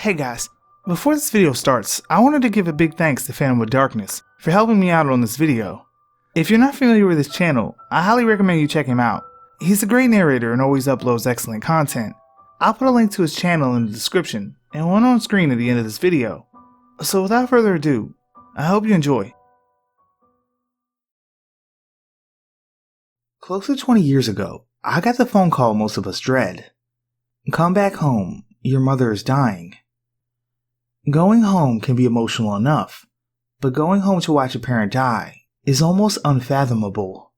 Hey guys, before this video starts, I wanted to give a big thanks to Phantom of Darkness for helping me out on this video. If you're not familiar with his channel, I highly recommend you check him out. He's a great narrator and always uploads excellent content. I'll put a link to his channel in the description and one on screen at the end of this video. So without further ado, I hope you enjoy. Close to 20 years ago, I got the phone call most of us dread. Come back home, your mother is dying. Going home can be emotional enough, but going home to watch a parent die is almost unfathomable.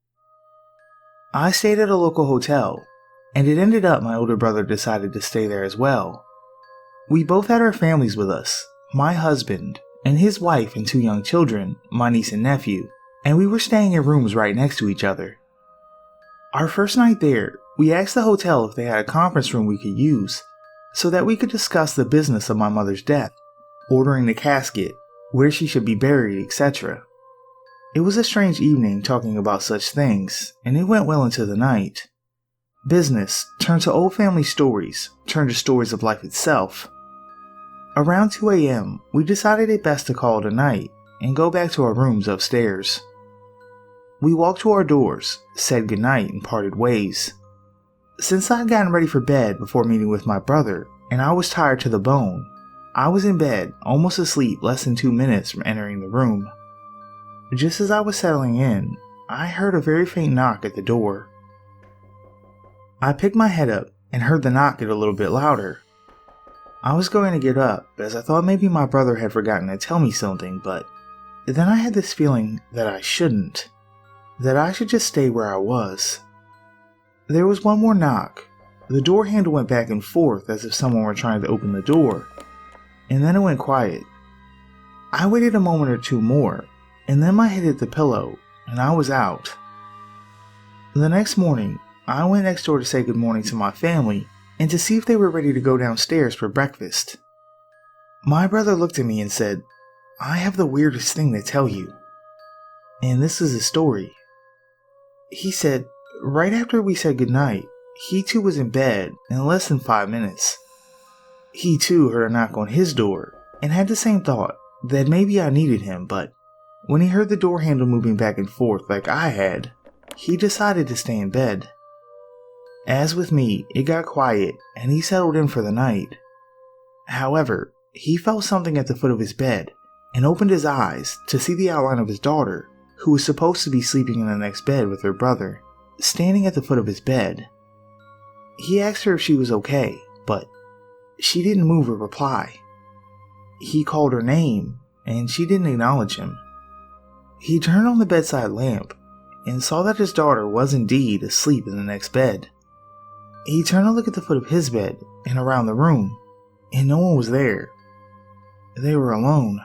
I stayed at a local hotel, and it ended up my older brother decided to stay there as well. We both had our families with us, my husband and his wife and 2 young children, my niece and nephew, and we were staying in rooms right next to each other. Our first night there, we asked the hotel if they had a conference room we could use so that we could discuss the business of my mother's death, ordering the casket, where she should be buried, etc. It was a strange evening talking about such things, and it went well into the night. Business turned to old family stories, turned to stories of life itself. Around 2 a.m., we decided it best to call it a night and go back to our rooms upstairs. We walked to our doors, said goodnight, and parted ways. Since I had gotten ready for bed before meeting with my brother, and I was tired to the bone, I was in bed, almost asleep less than 2 minutes from entering the room. Just as I was settling in, I heard a very faint knock at the door. I picked my head up and heard the knock get a little bit louder. I was going to get up as I thought maybe my brother had forgotten to tell me something, but then I had this feeling that I shouldn't, that I should just stay where I was. There was one more knock. The door handle went back and forth as if someone were trying to open the door, and then it went quiet. I waited a moment or two more, and then my head hit the pillow, and I was out. The next morning, I went next door to say good morning to my family and to see if they were ready to go downstairs for breakfast. My brother looked at me and said, "I have the weirdest thing to tell you." And this is his story. He said, right after we said goodnight, he too was in bed in less than 5 minutes. He too heard a knock on his door and had the same thought that maybe I needed him, but when he heard the door handle moving back and forth like I had, he decided to stay in bed. As with me, it got quiet and he settled in for the night. However, he felt something at the foot of his bed and opened his eyes to see the outline of his daughter, who was supposed to be sleeping in the next bed with her brother, standing at the foot of his bed. He asked her if she was okay, but she didn't move or reply. He called her name, and she didn't acknowledge him. He turned on the bedside lamp and saw that his daughter was indeed asleep in the next bed. He turned to look at the foot of his bed and around the room, and no one was there. They were alone.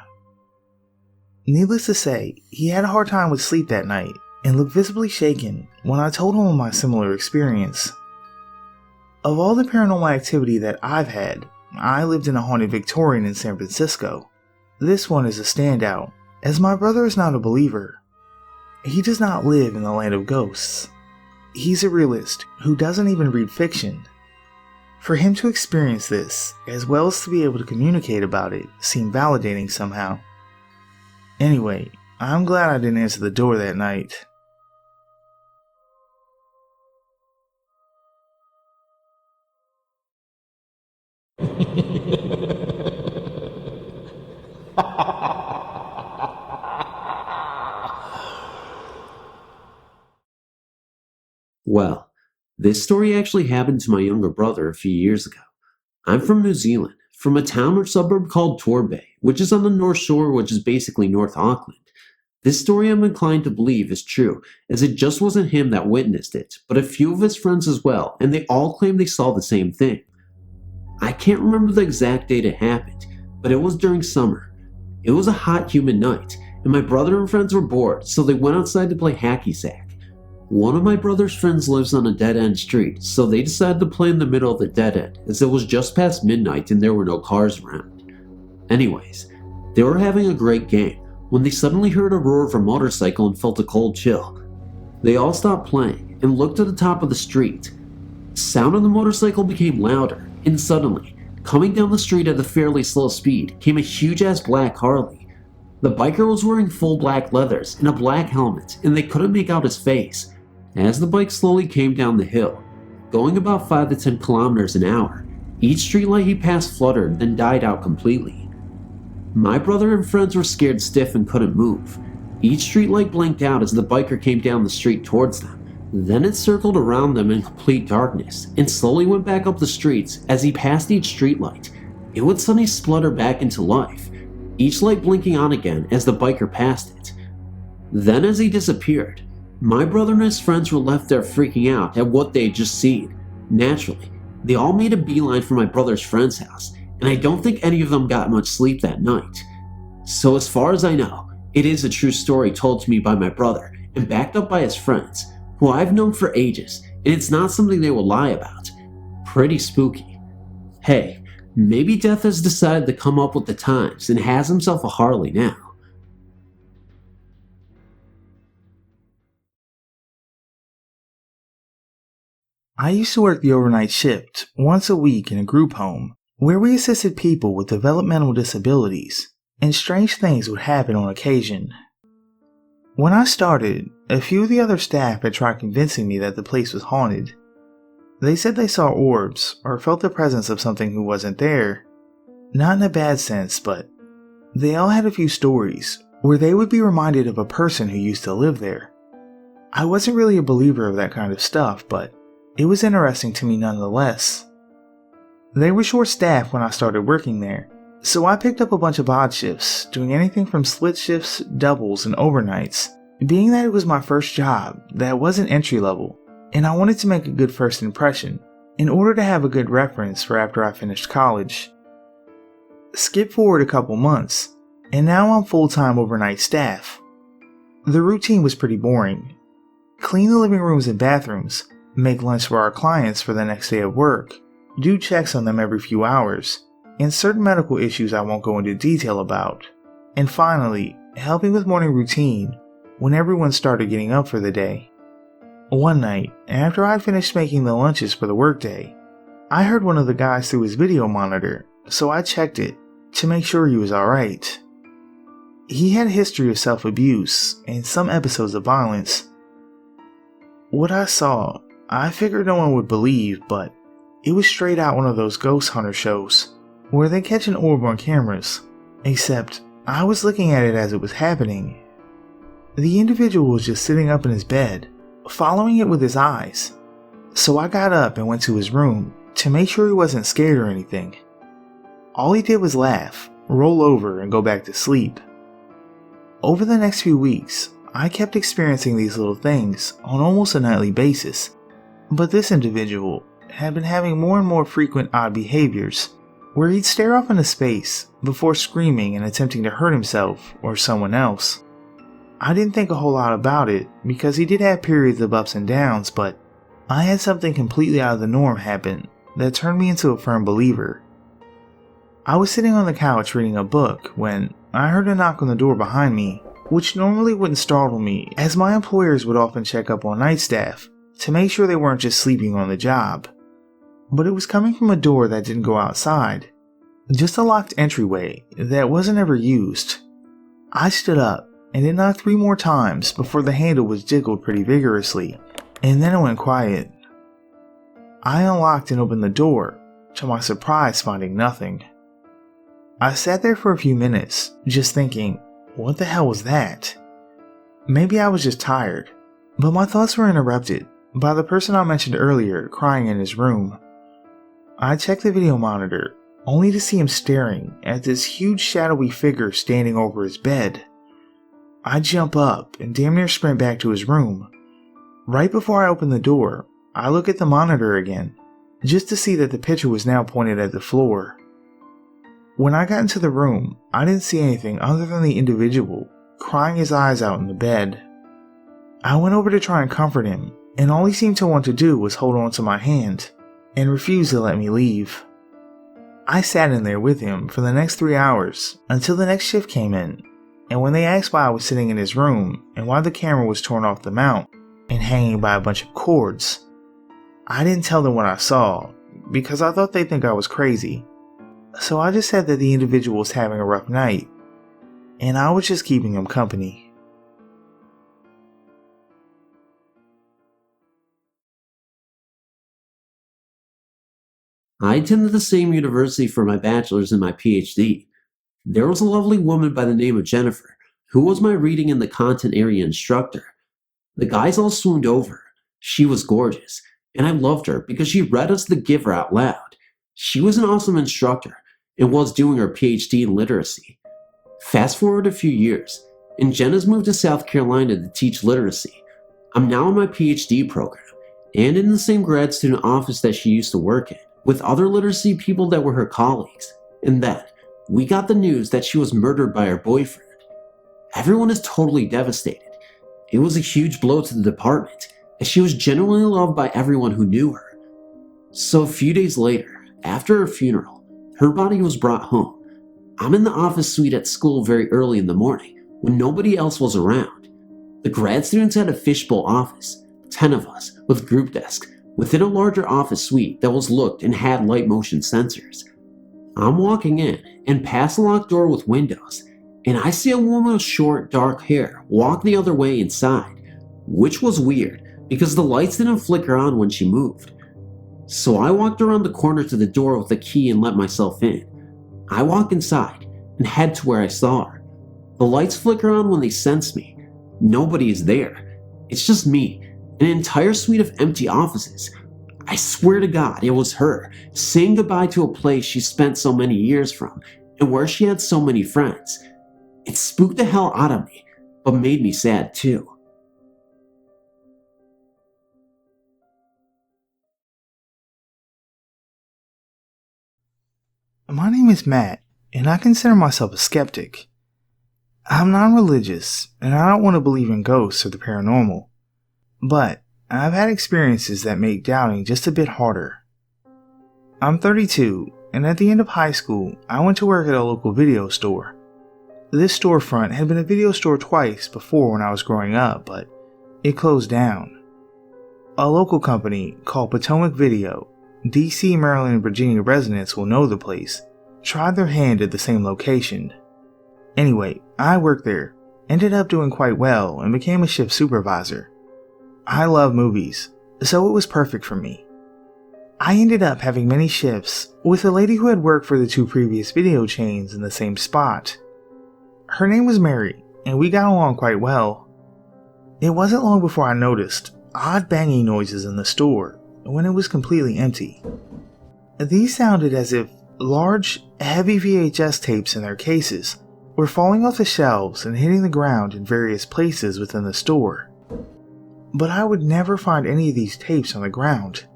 Needless to say, he had a hard time with sleep that night and looked visibly shaken when I told him of my similar experience. Of all the paranormal activity that I've had, I lived in a haunted Victorian in San Francisco. This one is a standout, as my brother is not a believer. He does not live in the land of ghosts. He's a realist who doesn't even read fiction. For him to experience this, as well as to be able to communicate about it, seemed validating somehow. Anyway, I'm glad I didn't answer the door that night. Well, this story actually happened to my younger brother a few years ago. I'm from New Zealand, from a town or suburb called Torbay, which is on the North Shore, which is basically North Auckland. This story I'm inclined to believe is true, as it just wasn't him that witnessed it, but a few of his friends as well, and they all claim they saw the same thing. I can't remember the exact date it happened, but it was during summer. It was a hot, humid night, and my brother and friends were bored, so they went outside to play hacky sack. One of my brother's friends lives on a dead-end street, so they decided to play in the middle of the dead end, as it was just past midnight and there were no cars around. Anyways, they were having a great game, when they suddenly heard a roar of a motorcycle and felt a cold chill. They all stopped playing and looked at the top of the street. The sound of the motorcycle became louder, and suddenly, Coming down the street at a fairly slow speed came a huge-ass black Harley. The biker was wearing full black leathers and a black helmet, and they couldn't make out his face. As the bike slowly came down the hill, going about 5 to 10 kilometers an hour, each streetlight he passed fluttered, then died out completely. My brother and friends were scared stiff and couldn't move. Each streetlight blinked out as the biker came down the street towards them. Then it circled around them in complete darkness and slowly went back up the streets. As he passed each streetlight, it would suddenly splutter back into life, each light blinking on again as the biker passed it. Then as he disappeared, my brother and his friends were left there freaking out at what they had just seen. Naturally, they all made a beeline for my brother's friend's house, and I don't think any of them got much sleep that night. So as far as I know, it is a true story told to me by my brother and backed up by his friends, who I've known for ages, and it's not something they will lie about. Pretty spooky. Hey, maybe Death has decided to come up with the times and has himself a Harley now. I used to work the overnight shift once a week in a group home where we assisted people with developmental disabilities, and strange things would happen on occasion. When I started, a few of the other staff had tried convincing me that the place was haunted. They said they saw orbs or felt the presence of something who wasn't there. Not in a bad sense, but they all had a few stories where they would be reminded of a person who used to live there. I wasn't really a believer of that kind of stuff, but it was interesting to me nonetheless. They were short-staffed when I started working there, so I picked up a bunch of odd shifts, doing anything from split shifts, doubles, and overnights. Being that it was my first job that wasn't entry-level, and I wanted to make a good first impression in order to have a good reference for after I finished college. Skip forward a couple months, and now I'm full-time overnight staff. The routine was pretty boring. Clean the living rooms and bathrooms, make lunch for our clients for the next day of work, do checks on them every few hours, and certain medical issues I won't go into detail about. And finally, helping with morning routine when everyone started getting up for the day. One night, after I'd finished making the lunches for the workday, I heard one of the guys through his video monitor, so I checked it to make sure he was alright. He had a history of self-abuse and some episodes of violence. What I saw, I figured no one would believe, but it was straight out one of those ghost hunter shows where they catch an orb on cameras, except I was looking at it as it was happening. The individual was just sitting up in his bed, following it with his eyes. So I got up and went to his room to make sure he wasn't scared or anything. All he did was laugh, roll over, and go back to sleep. Over the next few weeks, I kept experiencing these little things on almost a nightly basis, but this individual had been having more and more frequent odd behaviors, where he'd stare off into space before screaming and attempting to hurt himself or someone else. I didn't think a whole lot about it because he did have periods of ups and downs, but I had something completely out of the norm happen that turned me into a firm believer. I was sitting on the couch reading a book when I heard a knock on the door behind me, which normally wouldn't startle me as my employers would often check up on night staff to make sure they weren't just sleeping on the job. But it was coming from a door that didn't go outside, just a locked entryway that wasn't ever used. I stood up and it knocked 3 more times before the handle was jiggled pretty vigorously, and then it went quiet. I unlocked and opened the door, to my surprise finding nothing. I sat there for a few minutes, just thinking, what the hell was that? Maybe I was just tired, but my thoughts were interrupted by the person I mentioned earlier crying in his room. I checked the video monitor, only to see him staring at this huge shadowy figure standing over his bed. I jump up and damn near sprint back to his room. Right before I open the door, I look at the monitor again, just to see that the picture was now pointed at the floor. When I got into the room, I didn't see anything other than the individual crying his eyes out in the bed. I went over to try and comfort him, and all he seemed to want to do was hold on to my hand and refuse to let me leave. I sat in there with him for the next 3 hours until the next shift came in, and when they asked why I was sitting in his room and why the camera was torn off the mount and hanging by a bunch of cords, I didn't tell them what I saw because I thought they'd think I was crazy. So I just said that the individual was having a rough night, and I was just keeping him company. I attended the same university for my bachelor's and my PhD. There was a lovely woman by the name of Jennifer, who was my reading and the content area instructor. The guys all swooned over her. She was gorgeous, and I loved her because she read us The Giver out loud. She was an awesome instructor and was doing her PhD in literacy. Fast forward a few years, and Jen has moved to South Carolina to teach literacy. I'm now in my PhD program, and in the same grad student office that she used to work in, with other literacy people that were her colleagues. And then, we got the news that she was murdered by her boyfriend. Everyone is totally devastated. It was a huge blow to the department, as she was genuinely loved by everyone who knew her. So a few days later, after her funeral, her body was brought home. I'm in the office suite at school very early in the morning, when nobody else was around. The grad students had a fishbowl office, 10 of us, with group desks, within a larger office suite that was looked and had light motion sensors. I'm walking in and past a locked door with windows, and I see a woman with short, dark hair walk the other way inside, which was weird because the lights didn't flicker on when she moved. So I walked around the corner to the door with a key and let myself in. I walk inside and head to where I saw her. The lights flicker on when they sense me. Nobody is there. It's just me, an entire suite of empty offices. I swear to God, it was her, saying goodbye to a place she spent so many years from, and where she had so many friends. It spooked the hell out of me, but made me sad too. My name is Matt, and I consider myself a skeptic. I'm non-religious, and I don't want to believe in ghosts or the paranormal. But I've had experiences that make doubting just a bit harder. I'm 32, and at the end of high school, I went to work at a local video store. This storefront had been a video store twice before when I was growing up, but it closed down. A local company called Potomac Video, DC, Maryland, and Virginia residents will know the place, tried their hand at the same location. Anyway, I worked there, ended up doing quite well, and became a shift supervisor. I love movies, so it was perfect for me. I ended up having many shifts with a lady who had worked for the 2 previous video chains in the same spot. Her name was Mary, and we got along quite well. It wasn't long before I noticed odd banging noises in the store when it was completely empty. These sounded as if large, heavy VHS tapes in their cases were falling off the shelves and hitting the ground in various places within the store. But I would never find any of these tapes on the ground.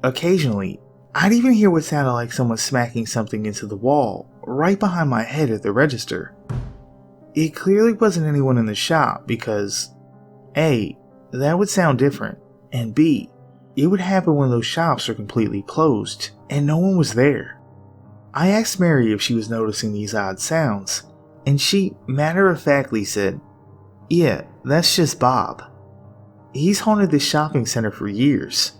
Occasionally, I'd even hear what sounded like someone smacking something into the wall right behind my head at the register. It clearly wasn't anyone in the shop because A, that would sound different, and B, it would happen when those shops are completely closed and no one was there. I asked Mary if she was noticing these odd sounds, and she matter-of-factly said, "Yeah, that's just Bob. He's haunted this shopping center for years."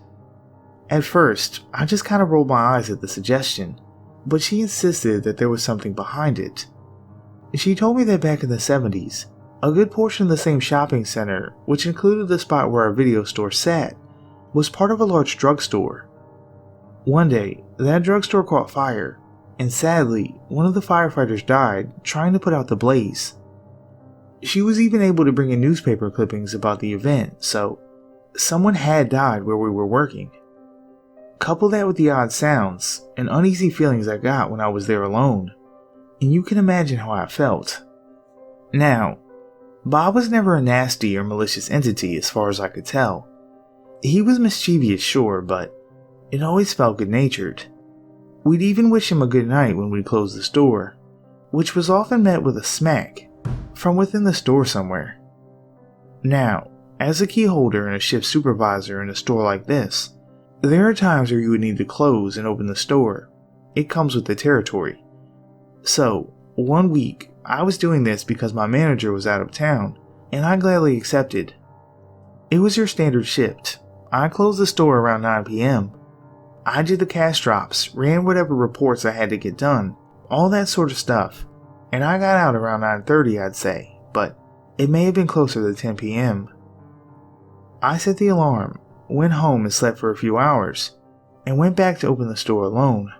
At first, I just kind of rolled my eyes at the suggestion, but she insisted that there was something behind it. She told me that back in the 70s, a good portion of the same shopping center, which included the spot where our video store sat, was part of a large drugstore. One day, that drugstore caught fire, and sadly, one of the firefighters died trying to put out the blaze. She was even able to bring in newspaper clippings about the event, so someone had died where we were working. Couple that with the odd sounds and uneasy feelings I got when I was there alone, and you can imagine how I felt. Now, Bob was never a nasty or malicious entity as far as I could tell. He was mischievous, sure, but it always felt good-natured. We'd even wish him a good night when we'd close the store, which was often met with a smack from within the store somewhere. Now, as a key holder and a shift supervisor in a store like this, there are times where you would need to close and open the store. It comes with the territory. So, one week, I was doing this because my manager was out of town, and I gladly accepted. It was your standard shift. I closed the store around 9 p.m. I did the cash drops, ran whatever reports I had to get done, all that sort of stuff, and I got out around 9:30, I'd say, but it may have been closer to 10 p.m. I set the alarm, went home and slept for a few hours, and went back to open the store alone.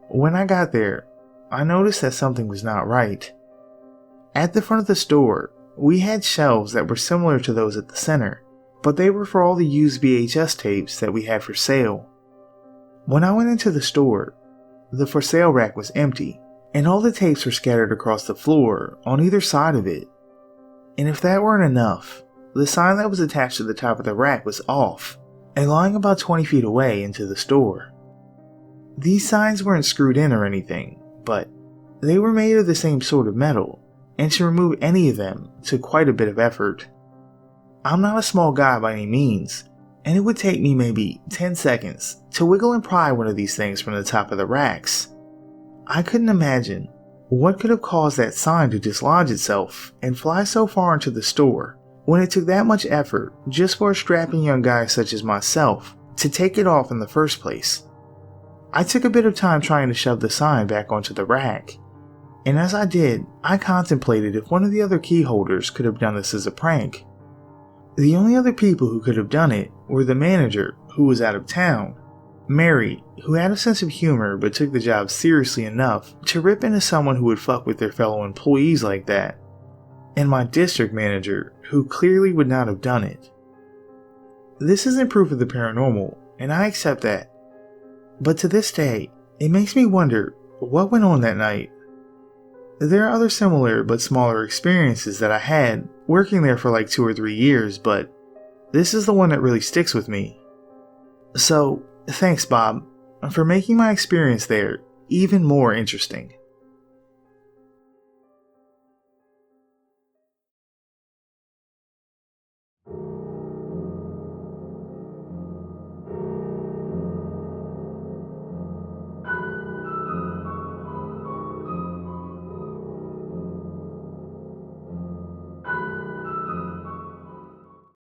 When I got there, I noticed that something was not right. At the front of the store, we had shelves that were similar to those at the center, but they were for all the used VHS tapes that we had for sale. When I went into the store, the for sale rack was empty, and all the tapes were scattered across the floor on either side of it. And if that weren't enough, the sign that was attached to the top of the rack was off and lying about 20 feet away into the store. These signs weren't screwed in or anything, but they were made of the same sort of metal, and to remove any of them took quite a bit of effort. I'm not a small guy by any means, and it would take me maybe 10 seconds to wiggle and pry one of these things from the top of the racks. I couldn't imagine what could have caused that sign to dislodge itself and fly so far into the store when it took that much effort just for a strapping young guy such as myself to take it off in the first place. I took a bit of time trying to shove the sign back onto the rack, and as I did, I contemplated if one of the other key holders could have done this as a prank. The only other people who could have done it were the manager, who was out of town, Mary, who had a sense of humor but took the job seriously enough to rip into someone who would fuck with their fellow employees like that, and my district manager, who clearly would not have done it. This isn't proof of the paranormal, and I accept that. But to this day, it makes me wonder what went on that night. There are other similar but smaller experiences that I had working there for like 2 or 3 years, but this is the one that really sticks with me. So, thanks Bob, for making my experience there even more interesting.